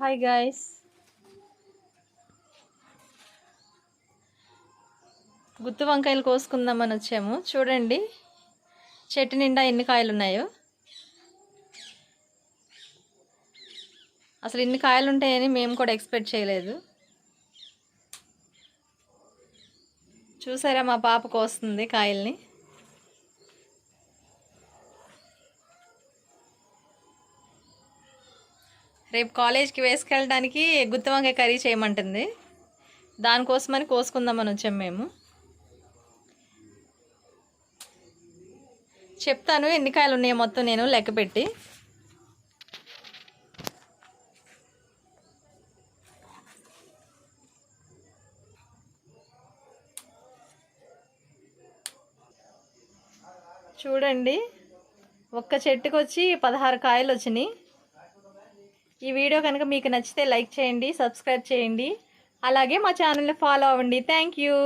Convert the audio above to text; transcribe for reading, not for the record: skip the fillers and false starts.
Hi guys, గుత్తి వంకాయలు కోసుకుందామని వచ్చాము. చూడండి చెట్టు నిండా ఎన్ని కాయలు ఉన్నాయో. అసలు ఇన్ని కాయలు ఉంటాయని మేము కూడా ఎక్స్పెక్ట్ చేయలేదు. చూసారా, మా పాప కోస్తుంది కాయల్ని. రేపు కాలేజ్కి వేసుకెళ్ళడానికి గుత్తి వంకాయ కర్రీ చేయమంటుంది. దానికోసమని కోసుకుందామని వచ్చాము మేము. చెప్తాను ఎన్ని కాయలు ఉన్నాయో మొత్తం నేను లెక్క పెట్టి. చూడండి, ఒక్క చెట్టుకు వచ్చి 16 కాయలు వచ్చినాయి. ఈ వీడియో కనుక మీకు నచ్చితే లైక్ చేయండి, సబ్స్క్రైబ్ చేయండి, అలాగే మా ఛానల్ని ఫాలో అవ్వండి. Thank you.